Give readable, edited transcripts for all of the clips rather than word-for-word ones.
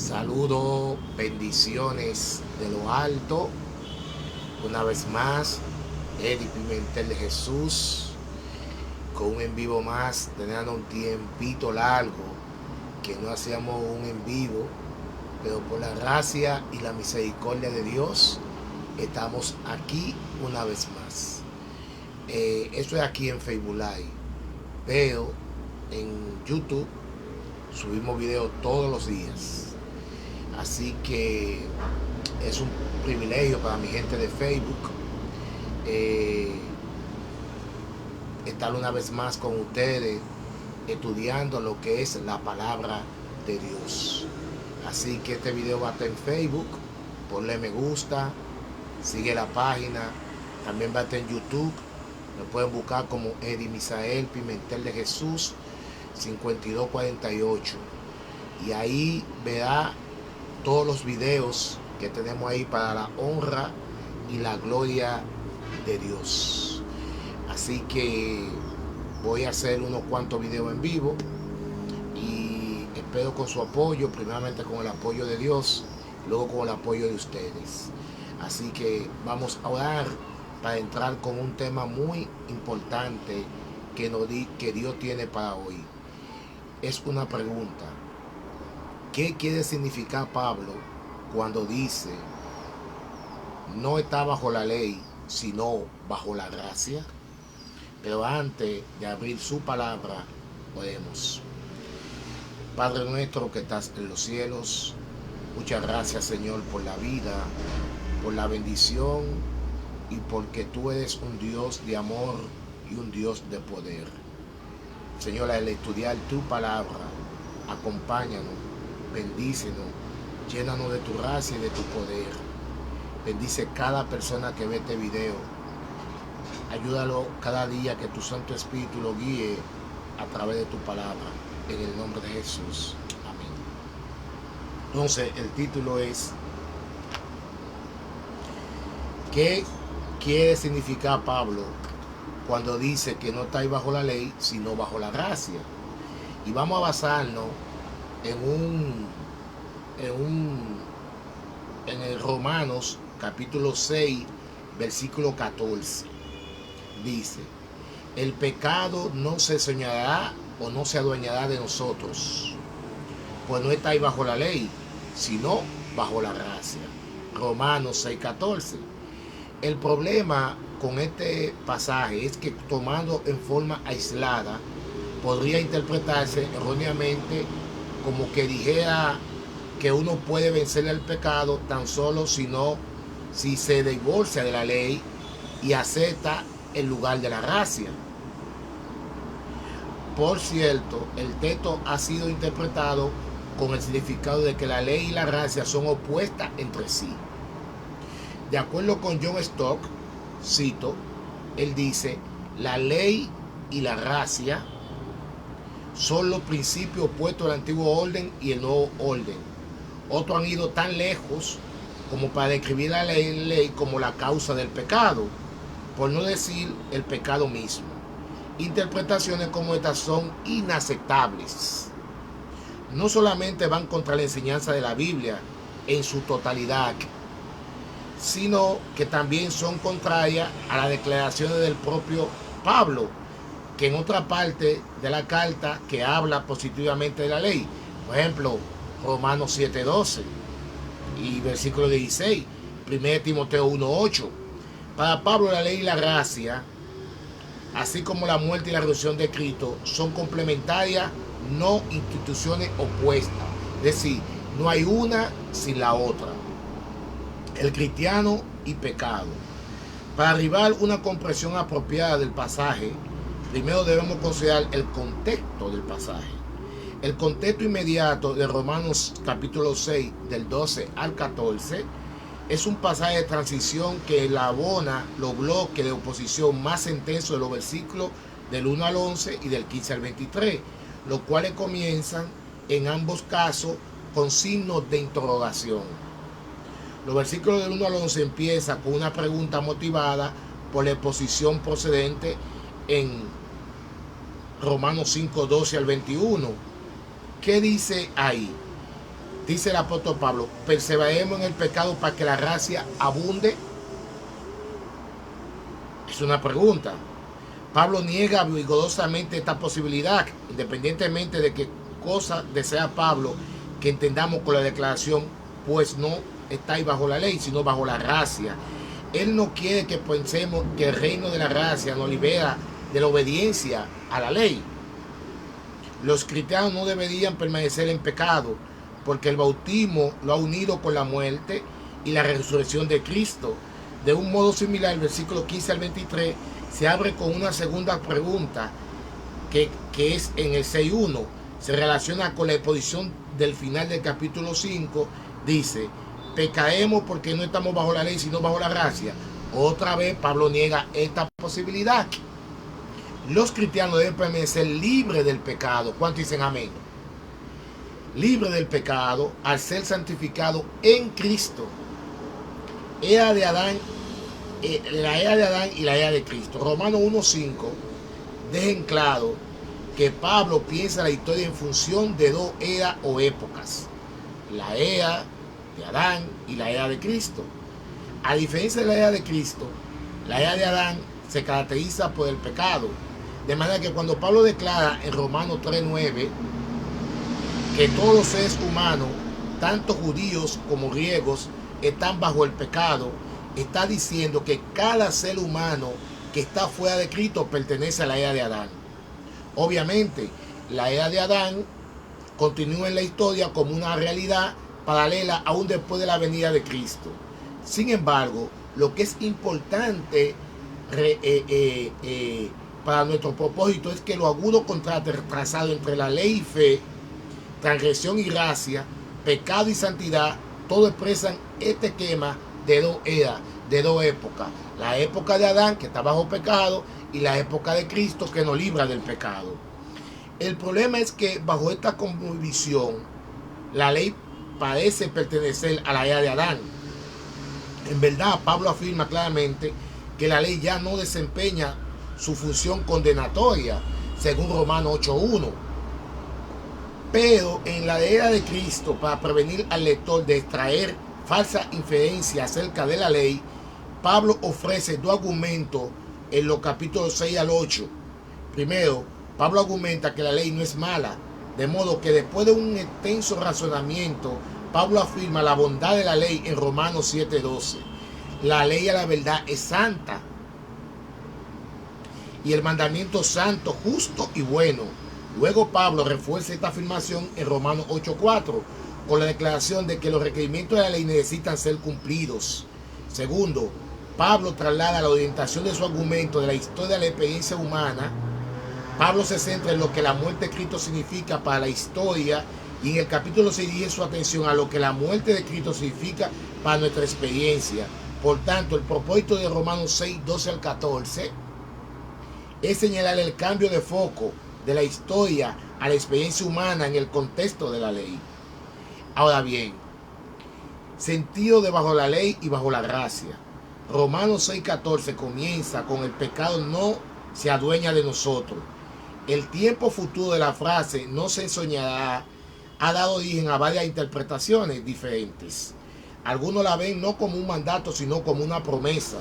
Saludo, bendiciones de lo alto. Una vez más, Eddie Pimentel de Jesús, con un en vivo más, teniendo un tiempito largo que no hacíamos un en vivo, pero por la gracia y la misericordia de Dios, estamos aquí una vez más. Esto es aquí en Facebook Live, pero en YouTube subimos videos todos los días. Así que es un privilegio para mi gente de Facebook estar una vez más con ustedes estudiando lo que es la palabra de Dios. Así que este video va a estar en Facebook, ponle me gusta, sigue la página, también va a estar en YouTube. Me pueden buscar como Eddie Misael Pimentel de Jesús 5248, y ahí verá todos los videos que tenemos ahí para la honra y la gloria de Dios. Así que voy a hacer unos cuantos videos en vivo y espero con su apoyo, primeramente con el apoyo de Dios, luego con el apoyo de ustedes. Así que vamos a orar para entrar con un tema muy importante que Dios tiene para hoy. Es una pregunta: ¿qué quiere significar Pablo cuando dice no está bajo la ley, sino bajo la gracia? Pero antes de abrir su palabra, oremos. Padre nuestro que estás en los cielos, muchas gracias, Señor, por la vida, por la bendición y porque tú eres un Dios de amor y un Dios de poder. Señor, al estudiar tu palabra, acompáñanos, bendícenos, llénanos de tu gracia y de tu poder. Bendice cada persona que ve este video. Ayúdalo cada día, que tu Santo Espíritu lo guíe a través de tu palabra. En el nombre de Jesús. Amén. Entonces, el título es: ¿qué quiere significar Pablo cuando dice que no está ahí bajo la ley, sino bajo la gracia? Y vamos a basarnos en el Romanos capítulo 6, versículo 14. Dice: el pecado no se soñará o no se adueñará de nosotros, pues no está ahí bajo la ley, sino bajo la gracia. Romanos 6, 14. El problema con este pasaje es que, tomando en forma aislada, podría interpretarse erróneamente como que dijera que uno puede vencer el pecado tan solo si se divorcia de la ley y acepta el lugar de la gracia. Por cierto, el texto ha sido interpretado con el significado de que la ley y la gracia son opuestas entre sí. De acuerdo con John Stott, cito, él dice: la ley y la gracia son los principios opuestos del antiguo orden y el nuevo orden. Otros han ido tan lejos como para describir la ley como la causa del pecado, por no decir el pecado mismo. Interpretaciones como estas son inaceptables. No solamente van contra la enseñanza de la Biblia en su totalidad, sino que también son contrarias a las declaraciones del propio Pablo, que en otra parte de la carta que habla positivamente de la ley. Por ejemplo, Romanos 7:12 y versículo 16, 1 Timoteo 1:8. Para Pablo, la ley y la gracia, así como la muerte y la resurrección de Cristo, son complementarias, no instituciones opuestas. Es decir, no hay una sin la otra. El cristiano y pecado. Para arribar a una comprensión apropiada del pasaje, primero debemos considerar el contexto del pasaje. El contexto inmediato de Romanos capítulo 6, del 12 al 14, es un pasaje de transición que elabora los bloques de oposición más intensos de los versículos del 1 al 11 y del 15 al 23, los cuales comienzan en ambos casos con signos de interrogación. Los versículos del 1 al 11 empiezan con una pregunta motivada por la exposición procedente en Romanos 5, 12 al 21. ¿Qué dice ahí? dice el apóstol Pablo, perseveremos en el pecado para que la gracia abunde. Es una pregunta. Pablo niega vigorosamente esta posibilidad, independientemente de qué cosa desea Pablo que entendamos con la declaración, pues no estáis bajo la ley, sino bajo la gracia. Él no quiere que pensemos que el reino de la gracia nos libera de la obediencia a la ley. Los cristianos no deberían permanecer en pecado, porque el bautismo lo ha unido con la muerte y la resurrección de Cristo. De un modo similar, el versículo 15 al 23 se abre con una segunda pregunta que es en el 6.1. Se relaciona con la exposición del final del capítulo 5. Dice, pecaremos porque no estamos bajo la ley, sino bajo la gracia. Otra vez Pablo niega esta posibilidad. Los cristianos deben permanecer libres del pecado. ¿Cuántos dicen amén? Libre del pecado al ser santificado en Cristo. Era de Adán, la era de Adán y la era de Cristo. Romanos 1.5 dejen claro que Pablo piensa la historia en función de dos eras o épocas. La era de Adán y la era de Cristo. A diferencia de la era de Cristo, la era de Adán se caracteriza por el pecado. De manera que cuando Pablo declara en Romanos 3.9 que todos los seres humanos, tanto judíos como griegos, están bajo el pecado, está diciendo que cada ser humano que está fuera de Cristo pertenece a la era de Adán. Obviamente, la era de Adán continúa en la historia como una realidad paralela aún después de la venida de Cristo. Sin embargo, lo que es importante para nuestro propósito es que lo agudo contraste trazado entre la ley y fe, transgresión y gracia, pecado y santidad, todo expresan este esquema de dos eras, de dos épocas. La época de Adán, que está bajo pecado, y la época de Cristo, que nos libra del pecado. El problema es que bajo esta convicción, la ley parece pertenecer a la era de Adán. En verdad, Pablo afirma claramente que la ley ya no desempeña su función condenatoria, según Romanos 8.1. Pero en la era de Cristo, para prevenir al lector de extraer falsa inferencia acerca de la ley, Pablo ofrece dos argumentos en los capítulos 6 al 8. Primero, Pablo argumenta que la ley no es mala, de modo que después de un extenso razonamiento, Pablo afirma la bondad de la ley en Romanos 7.12. La ley a la verdad es santa, y el mandamiento santo, justo y bueno. Luego Pablo refuerza esta afirmación en Romanos 8.4 con la declaración de que los requerimientos de la ley necesitan ser cumplidos. Segundo, Pablo traslada la orientación de su argumento de la historia de la experiencia humana. Pablo se centra en lo que la muerte de Cristo significa para la historia, y en el capítulo 6 dirige su atención a lo que la muerte de Cristo significa para nuestra experiencia. Por tanto, el propósito de Romanos 6, 12 al 14 es señalar el cambio de foco de la historia a la experiencia humana en el contexto de la ley. Ahora bien, sentido de bajo la ley y bajo la gracia. Romanos 6.14 comienza con el pecado no se adueña de nosotros. El tiempo futuro de la frase no se ensoñará ha dado origen a varias interpretaciones diferentes. Algunos la ven no como un mandato, sino como una promesa.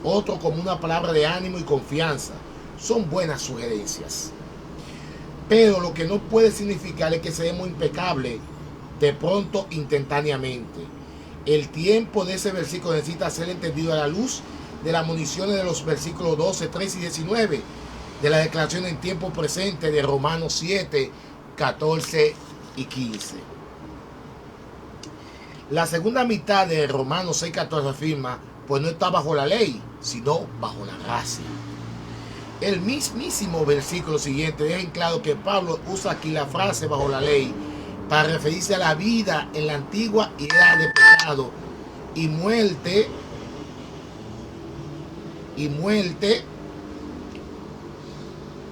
Otros como una palabra de ánimo y confianza. Son buenas sugerencias. Pero lo que no puede significar es que seremos impecables de pronto, instantáneamente. El tiempo de ese versículo necesita ser entendido a la luz de las municiones de los versículos 12, 13 y 19 de la declaración en tiempo presente de Romanos 7, 14 y 15. La segunda mitad de Romanos 6, 14 afirma, pues no está bajo la ley, sino bajo la gracia. El mismísimo versículo siguiente deja en claro que Pablo usa aquí la frase bajo la ley para referirse a la vida en la antigua era de pecado y muerte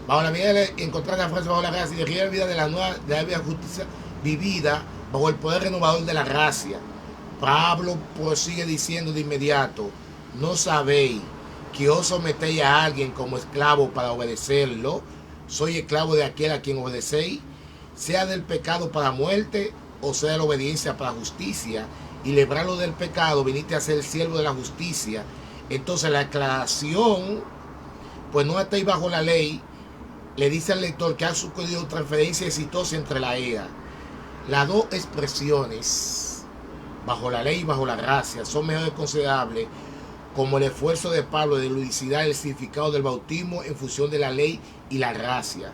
bajo la vida de encontrar la frase bajo la gracia y la vida de la nueva de la vida justicia vivida bajo el poder renovador de la gracia. Pablo prosigue diciendo de inmediato, no sabéis que os sometéis a alguien como esclavo para obedecerlo. Soy esclavo de aquel a quien obedecéis, sea del pecado para muerte o sea, la obediencia para justicia, y librarlo del pecado, viniste a ser el siervo de la justicia. Entonces la aclaración, pues no estáis bajo la ley, le dice al lector que ha sucedido transferencia exitosa entre la era. Las dos expresiones, bajo la ley y bajo la gracia, son mejores considerables como el esfuerzo de Pablo de ludicidar el significado del bautismo en función de la ley y la gracia.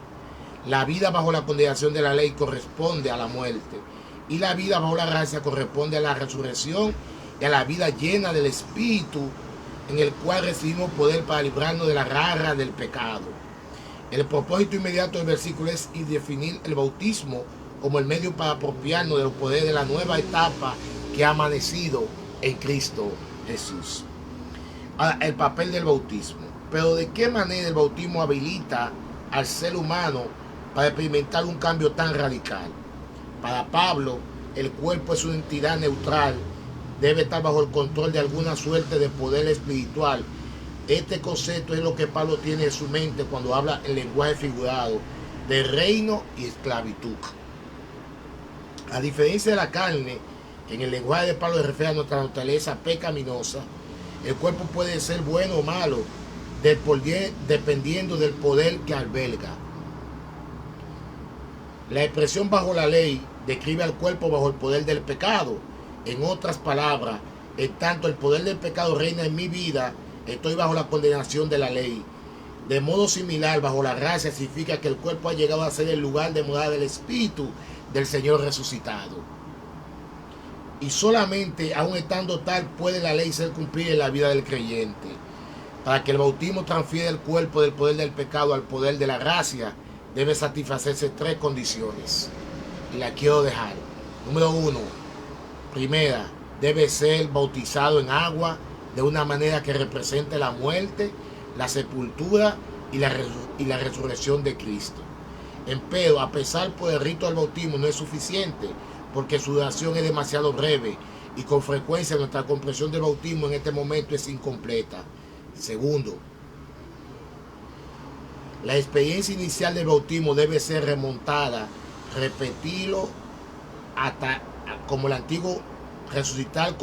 La vida bajo la condenación de la ley corresponde a la muerte, y la vida bajo la gracia corresponde a la resurrección y a la vida llena del Espíritu, en el cual recibimos poder para librarnos de la garra del pecado. El propósito inmediato del versículo es definir el bautismo como el medio para apropiarnos del poder de la nueva etapa que ha amanecido en Cristo Jesús. Ahora, el papel del bautismo. Pero ¿de qué manera el bautismo habilita al ser humano para experimentar un cambio tan radical? Para Pablo, el cuerpo es una entidad neutral, debe estar bajo el control de alguna suerte de poder espiritual. Este concepto es lo que Pablo tiene en su mente cuando habla en lenguaje figurado de reino y esclavitud. A diferencia de la carne, en el lenguaje de Pablo se refiere a nuestra naturaleza pecaminosa. El cuerpo puede ser bueno o malo, dependiendo del poder que alberga. La expresión bajo la ley describe al cuerpo bajo el poder del pecado. En otras palabras, en tanto el poder del pecado reina en mi vida, estoy bajo la condenación de la ley. De modo similar, bajo la gracia significa que el cuerpo ha llegado a ser el lugar de morada del Espíritu del Señor resucitado. Y solamente, aun estando tal, puede la ley ser cumplida en la vida del creyente. Para que el bautismo transfiera el cuerpo del poder del pecado al poder de la gracia, debe satisfacerse tres condiciones. Y la quiero dejar. Número 1. Primera, debe ser bautizado en agua de una manera que represente la muerte, la sepultura y la resurrección de Cristo. Empero, a pesar por el rito del bautismo no es suficiente, porque su duración es demasiado breve y con frecuencia nuestra comprensión del bautismo en este momento es incompleta. Segundo, la experiencia inicial del bautismo debe ser remontada, repetirlo hasta como el antiguo, resucitar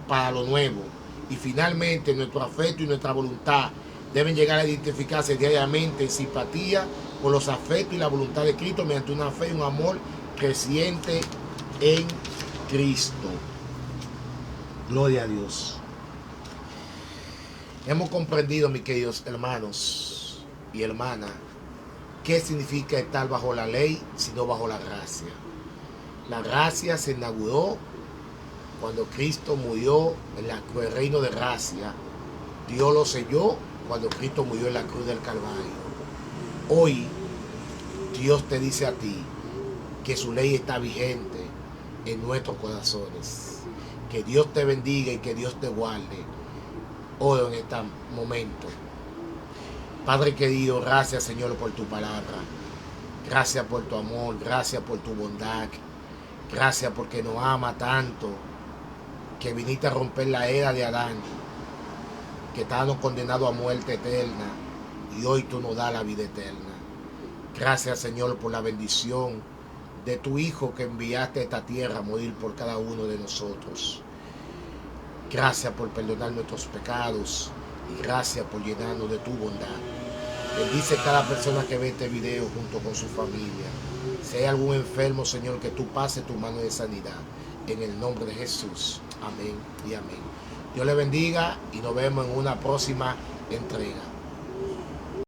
para lo nuevo. Y finalmente nuestro afecto y nuestra voluntad deben llegar a identificarse diariamente en simpatía con los afectos y la voluntad de Cristo mediante una fe y un amor creciente en Cristo. Gloria a Dios. Hemos comprendido, mis queridos hermanos y hermanas, qué significa estar bajo la ley, sino bajo la gracia. La gracia se inauguró cuando Cristo murió en el reino de gracia. Dios lo selló cuando Cristo murió en la cruz del Calvario. Hoy Dios te dice a ti que su ley está vigente en nuestros corazones. Que Dios te bendiga y que Dios te guarde hoy en este momento. Padre querido, gracias Señor por tu palabra. Gracias por tu amor, gracias por tu bondad. Gracias porque nos ama tanto que viniste a romper la era de Adán, que estábamos condenados a muerte eterna y hoy tú nos das la vida eterna. Gracias Señor por la bendición de tu Hijo que enviaste a esta tierra a morir por cada uno de nosotros. Gracias por perdonar nuestros pecados y gracias por llenarnos de tu bondad. Bendice cada persona que ve este video junto con su familia. Si hay algún enfermo, Señor, que tú pases tu mano de sanidad. En el nombre de Jesús. Amén y amén. Dios le bendiga y nos vemos en una próxima entrega.